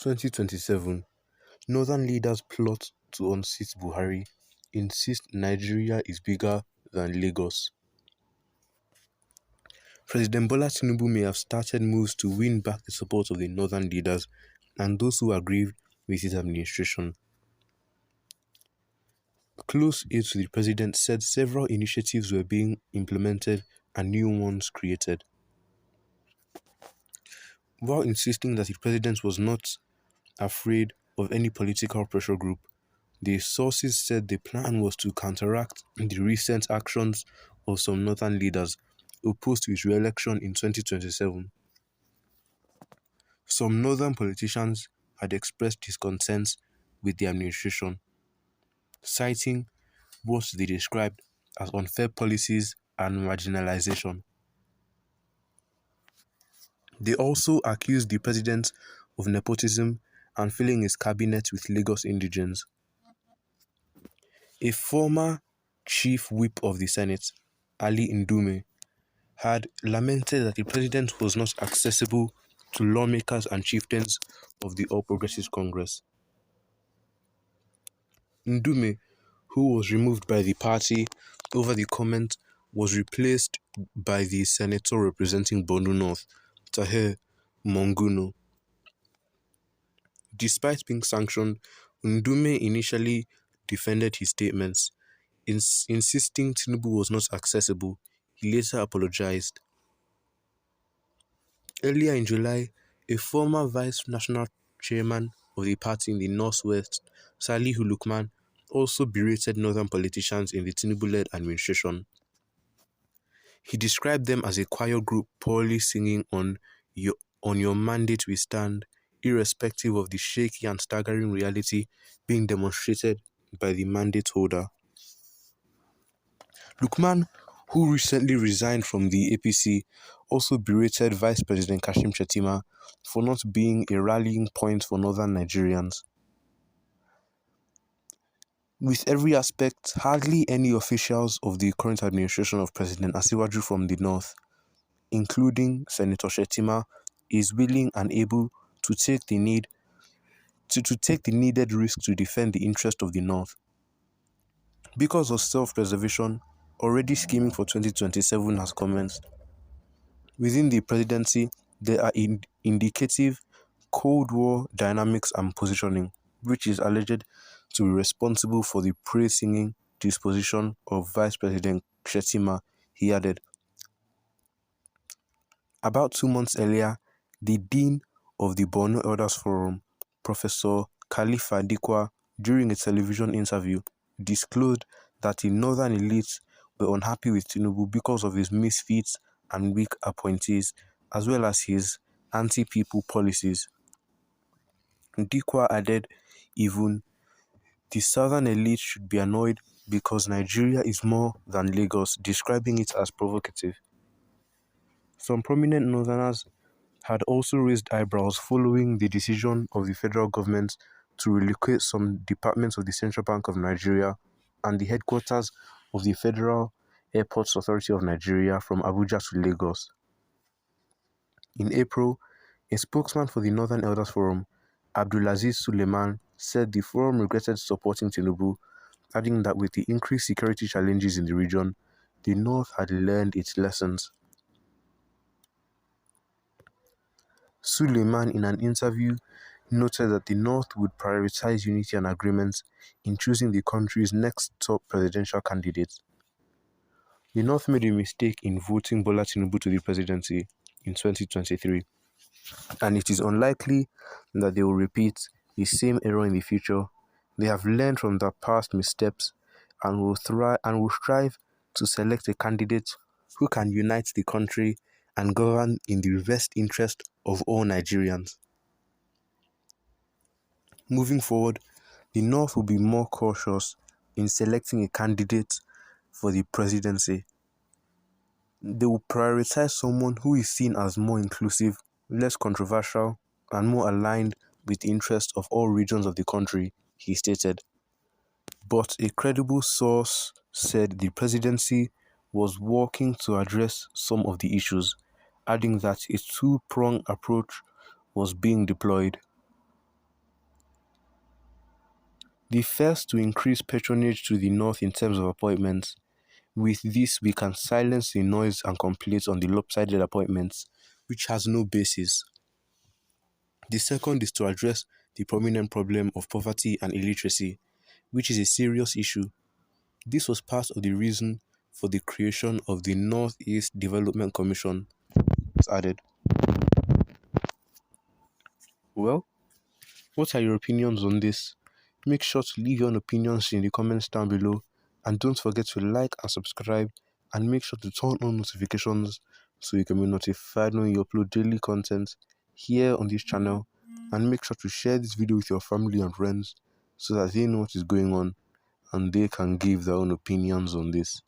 2027 Northern leaders plot to unseat Buhari, insist Nigeria is bigger than Lagos. President Bola Tinubu may have started moves to win back the support of the Northern leaders and those who aggrieved with his administration. Close aides to the president said several initiatives were being implemented and new ones created. While insisting that the president was not afraid of any political pressure group, the sources said the plan was to counteract the recent actions of some northern leaders opposed to his re-election in 2027. Some northern politicians had expressed discontent with the administration, citing what they described as unfair policies and marginalization. They also accused the president of nepotism and filling his cabinet with Lagos indigents. A former chief whip of the Senate, Ali Ndume, had lamented that the president was not accessible to lawmakers and chieftains of the All Progressives Congress. Ndume, who was removed by the party over the comment, was replaced by the senator representing Borno North, Tahir Monguno. Despite being sanctioned, Ndume initially defended his statements, insisting Tinubu was not accessible. He later apologized. Earlier in July, a former vice national chairman of the party in the Northwest, Salihu Lukman, also berated northern politicians in the Tinubu-led administration. He described them as a choir group poorly singing on your mandate we stand, irrespective of the shaky and staggering reality being demonstrated by the mandate holder. Lukman, who recently resigned from the APC, also berated Vice President Kashim Shettima for not being a rallying point for northern Nigerians. With every aspect, hardly any officials of the current administration of President Asiwaju from the north, including Senator Shettima, is willing and able to take the needed risk to defend the interest of the north. Because of self-preservation, already scheming for 2027 has commenced. Within the presidency, there are indicative Cold War dynamics and positioning, which is alleged to be responsible for the praise-singing disposition of Vice President Shettima, he added. About 2 months earlier, the Dean of the Borno Elders Forum, Professor Khalifa Dikwa, during a television interview, disclosed that the northern elites were unhappy with Tinubu because of his misfits and weak appointees, as well as his anti-people policies. Dikwa added, even the southern elite should be annoyed because Nigeria is more than Lagos, describing it as provocative. Some prominent northerners had also raised eyebrows following the decision of the federal government to relocate some departments of the Central Bank of Nigeria and the headquarters of the Federal Airports Authority of Nigeria from Abuja to Lagos. In April, a spokesman for the Northern Elders Forum, Abdulaziz Suleiman, said the forum regretted supporting Tinubu, adding that with the increased security challenges in the region, the North had learned its lessons. Suleiman, in an interview, noted that the North would prioritize unity and agreement in choosing the country's next top presidential candidate. The North made a mistake in voting Bola Tinubu to the presidency in 2023, and it is unlikely that they will repeat the same error in the future. They have learned from their past missteps and will strive to select a candidate who can unite the country and govern in the best interest of all Nigerians. Moving forward, the North will be more cautious in selecting a candidate for the presidency. They will prioritize someone who is seen as more inclusive, less controversial, and more aligned with the interests of all regions of the country, he stated. But a credible source said the presidency was working to address some of the issues, adding that a two-pronged approach was being deployed. The first, to increase patronage to the North in terms of appointments. With this, we can silence the noise and complaints on the lopsided appointments, which has no basis. The second is to address the prominent problem of poverty and illiteracy, which is a serious issue. This was part of the reason for the creation of the Northeast Development Commission. Was added. Well, what are your opinions on this? Make sure to leave your own opinions in the comments down below, and don't forget to like and subscribe, and make sure to turn on notifications so you can be notified when you upload daily content here on this channel, and make sure to share this video with your family and friends so that they know what is going on and they can give their own opinions on this.